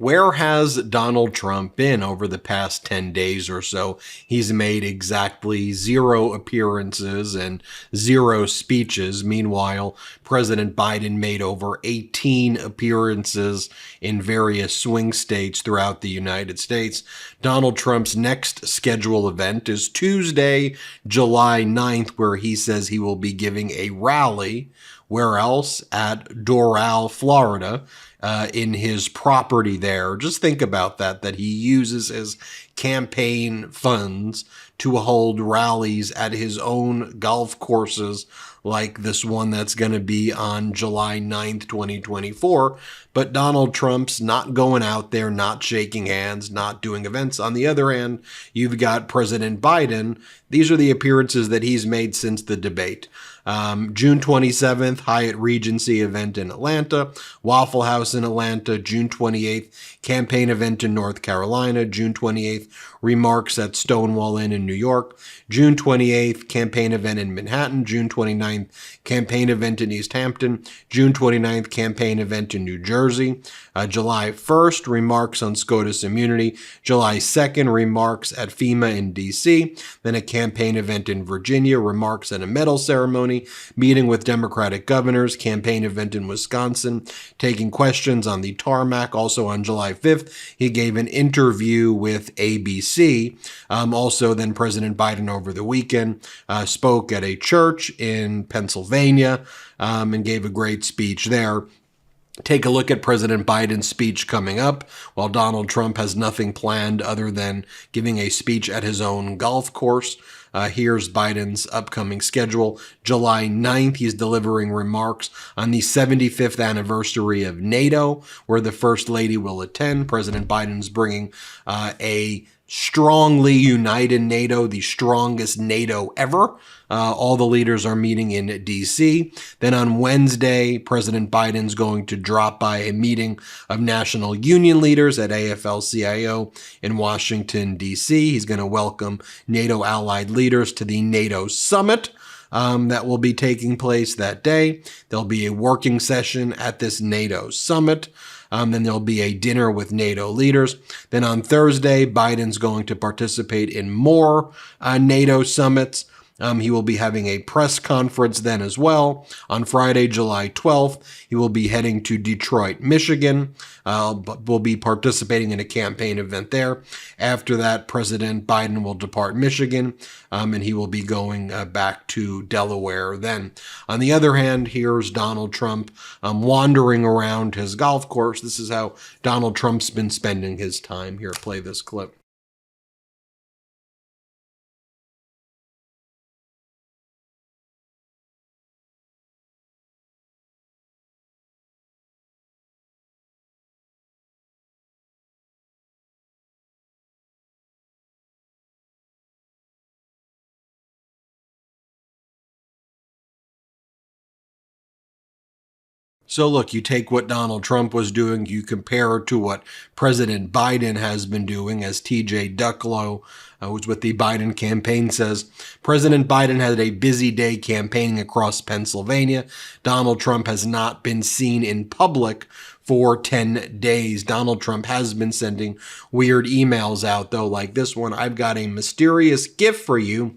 Where has Donald Trump been over the past 10 days or so? He's made exactly 0 appearances and 0 speeches. Meanwhile, President Biden made over 18 appearances in various swing states throughout the United States. Donald Trump's next scheduled event is Tuesday, July 9th, where he says he will be giving a rally. Where else? At Doral, Florida. In his property there. Just think about that he uses his campaign funds to hold rallies at his own golf courses like this one that's going to be on July 9th, 2024. But Donald Trump's not going out there, not shaking hands, not doing events. On the other hand, you've got President Biden. These are the appearances that he's made since the debate. June 27th, Hyatt Regency event in Atlanta, Waffle House in Atlanta, June 28th, campaign event in North Carolina, June 28th, remarks at Stonewall Inn in New York, June 28th, campaign event in Manhattan, June 29th, campaign event in East Hampton, June 29th, campaign event in New Jersey, July 1st, remarks on SCOTUS immunity, July 2nd, remarks at FEMA in D.C., then a campaign event in Virginia, remarks at a medal ceremony, meeting with Democratic governors, campaign event in Wisconsin, taking questions on the tarmac. Also on July 5th, he gave an interview with ABC. Also, then President Biden over the weekend spoke at a church in Pennsylvania and gave a great speech there. Take a look at President Biden's speech coming up. While Donald Trump has nothing planned other than giving a speech at his own golf course, here's Biden's upcoming schedule. July 9th, he's delivering remarks on the 75th anniversary of NATO, where the First Lady will attend. President Biden's bringing a strongly united NATO, the strongest NATO ever. All the leaders are meeting in D.C. Then on Wednesday, President Biden's going to drop by a meeting of national union leaders at AFL-CIO in Washington, D.C. He's going to welcome NATO allied leaders to the NATO summit that will be taking place that day. There'll be a working session at this NATO summit. Then there'll be a dinner with NATO leaders. Then on Thursday, Biden's going to participate in more NATO summits. He will be having a press conference then as well. On Friday, July 12th, he will be heading to Detroit, Michigan. Will be participating in a campaign event there. After that, President Biden will depart Michigan, and he will be going back to Delaware then. On the other hand, here's Donald Trump wandering around his golf course. This is how Donald Trump's been spending his time. Here, play this clip. So look, you take what Donald Trump was doing, you compare it to what President Biden has been doing, as TJ Ducklow, who's with the Biden campaign, says. President Biden had a busy day campaigning across Pennsylvania. Donald Trump has not been seen in public for 10 days. Donald Trump has been sending weird emails out, though, like this one. I've got a mysterious gift for you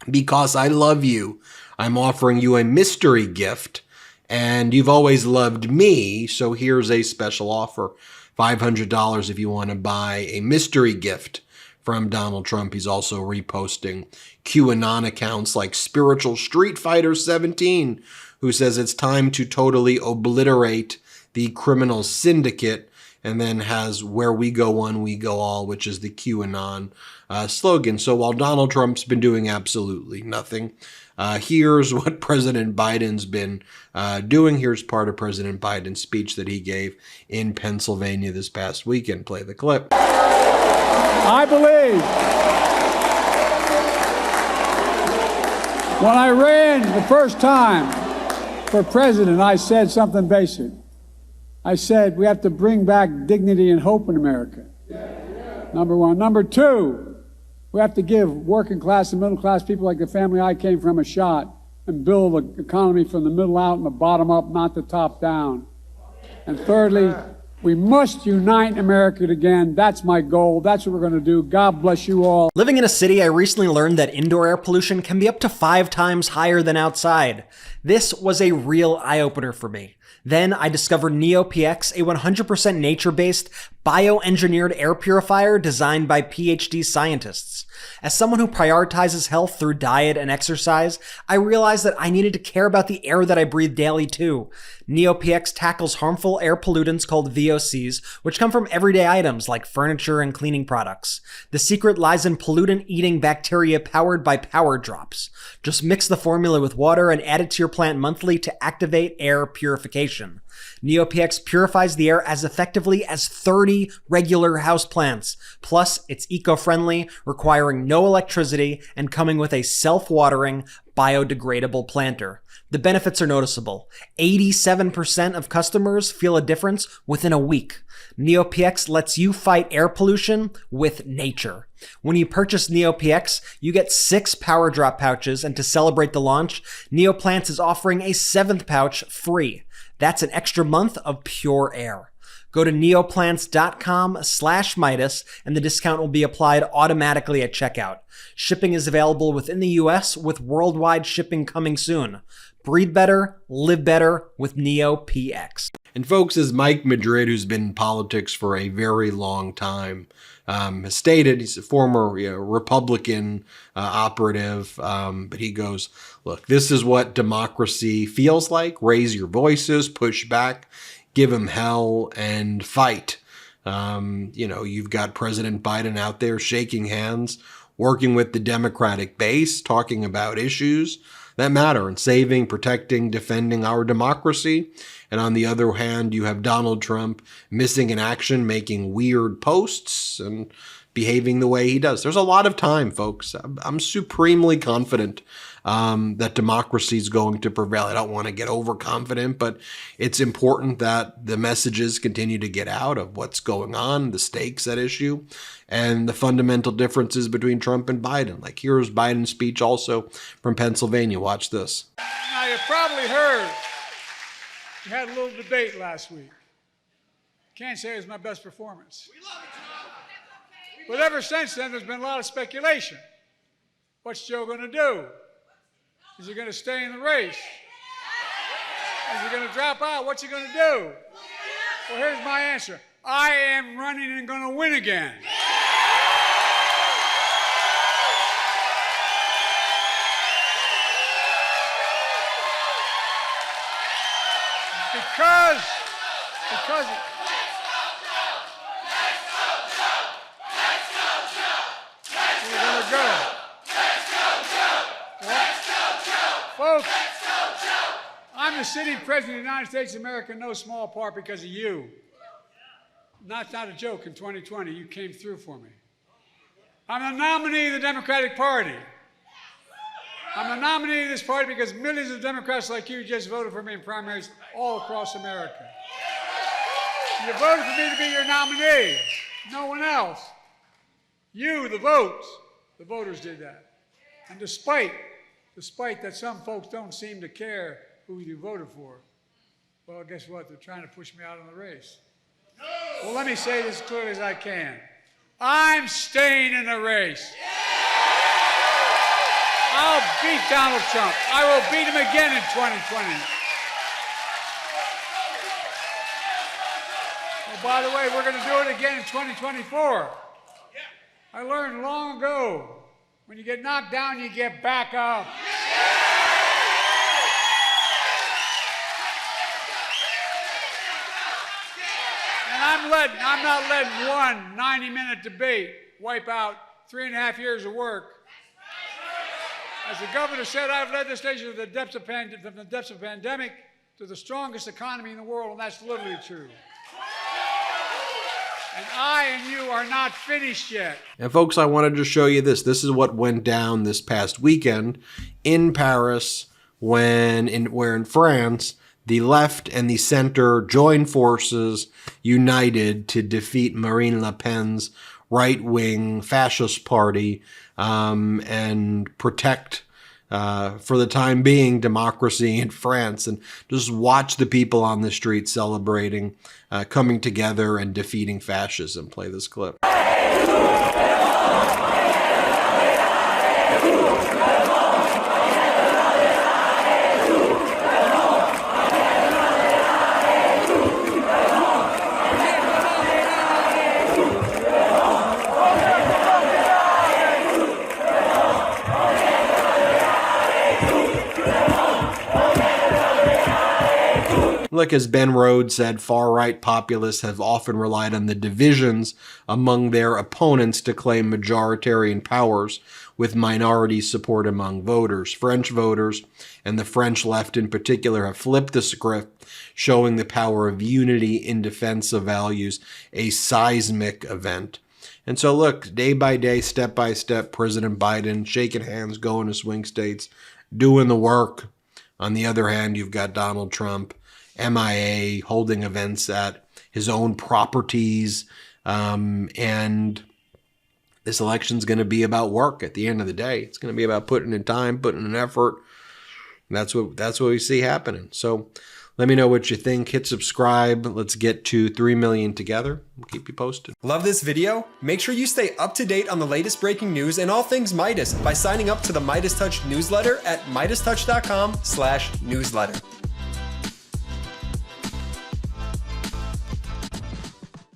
because I love you. I'm offering you a mystery gift. And you've always loved me, so here's a special offer. $500 if you want to buy a mystery gift from Donald Trump. He's also reposting QAnon accounts like Spiritual Street Fighter 17, who says it's time to totally obliterate the criminal syndicate, and then has "Where we go one, we go all," which is the QAnon slogan. So while Donald Trump's been doing absolutely nothing, here's what President Biden's been doing. Here's part of President Biden's speech that he gave in Pennsylvania this past weekend. Play the clip. I believe when I ran the first time for president, I said something basic. I said we have to bring back dignity and hope in America. Number one. Number two, we have to give working class and middle class people like the family I came from a shot and build the economy from the middle out and the bottom up, not the top down. And thirdly, We must unite America again. That's my goal. That's what we're going to do. God bless you all. Living in a city, I recently learned that indoor air pollution can be up to 5 times higher than outside. This was a real eye-opener for me. Then I discovered NeoPX, a 100% nature-based, bioengineered air purifier designed by PhD scientists. As someone who prioritizes health through diet and exercise, I realized that I needed to care about the air that I breathe daily too. NeoPX tackles harmful air pollutants called VOCs, which come from everyday items like furniture and cleaning products. The secret lies in pollutant-eating bacteria powered by power drops. Just mix the formula with water and add it to your plant monthly to activate air purification. NeoPX purifies the air as effectively as 30 regular houseplants. Plus, it's eco-friendly, requiring no electricity, and coming with a self-watering, biodegradable planter. The benefits are noticeable. 87% of customers feel a difference within a week. NeoPX lets you fight air pollution with nature. When you purchase NeoPX, you get 6 power drop pouches, and to celebrate the launch, Neoplants is offering a 7th pouch free. That's an extra month of pure air. Go to neoplants.com/Meidas and the discount will be applied automatically at checkout. Shipping is available within the US with worldwide shipping coming soon. Breathe better, live better with NeoPX. And folks, as Mike Madrid, who's been in politics for a very long time, has stated, he's a former Republican operative, but he goes, look, this is what democracy feels like. Raise your voices, push back, give them hell, and fight. You've got President Biden out there shaking hands, working with the Democratic base, talking about issues that matter and saving, protecting, defending our democracy. And on the other hand, you have Donald Trump missing in action, making weird posts and behaving the way he does. There's a lot of time, folks. I'm supremely confident that democracy is going to prevail. I don't want to get overconfident, but it's important that the messages continue to get out of what's going on, the stakes at issue, and the fundamental differences between Trump and Biden. Like, here's Biden's speech also from Pennsylvania. Watch this. Now, you probably heard we had a little debate last week. Can't say it was my best performance. But ever since then, there's been a lot of speculation. What's Joe going to do? Is he going to stay in the race? Is he going to drop out? What's he going to do? Well, here's my answer. I am running and going to win again. Because we're going to go. Folks, I'm the sitting president of the United States of America in no small part because of you. That's not a joke. In 2020, you came through for me. I'm the nominee of the Democratic Party. I'm the nominee of this party because millions of Democrats like you just voted for me in primaries all across America. You voted for me to be your nominee, no one else. You, the voters did that. And despite that some folks don't seem to care who you voted for, well, guess what? They're trying to push me out of the race. No. Well, let me say this as clearly as I can. I'm staying in the race. I'll beat Donald Trump. I will beat him again in 2020. Oh, by the way, we're going to do it again in 2024. I learned long ago, when you get knocked down, you get back up. And I'm not letting one 90-minute debate wipe out 3.5 years of work. As the governor said, I've led this nation from the depths of pandemic to the strongest economy in the world, and that's literally true. And I and you are not finished yet. And folks, I wanted to show you this. This is what went down this past weekend in Paris where in France, the left and the center joined forces, united to defeat Marine Le Pen's right-wing fascist party and protect for the time being, democracy in France, and just watch the people on the street celebrating, coming together and defeating fascism. Play this clip. Look, as Ben Rhodes said, far-right populists have often relied on the divisions among their opponents to claim majoritarian powers with minority support among voters. French voters, and the French left in particular, have flipped the script, showing the power of unity in defense of values, a seismic event. And so look, day by day, step by step, President Biden shaking hands, going to swing states, doing the work. On the other hand, you've got Donald Trump, MIA, holding events at his own properties, and this election's going to be about work. At the end of the day, it's going to be about putting in time, putting in effort. And that's what we see happening. So let me know what you think. Hit subscribe. Let's get to 3 million together. We'll keep you posted. Love this video? Make sure you stay up to date on the latest breaking news and all things Midas by signing up to the MeidasTouch newsletter at MeidasTouch.com/newsletter.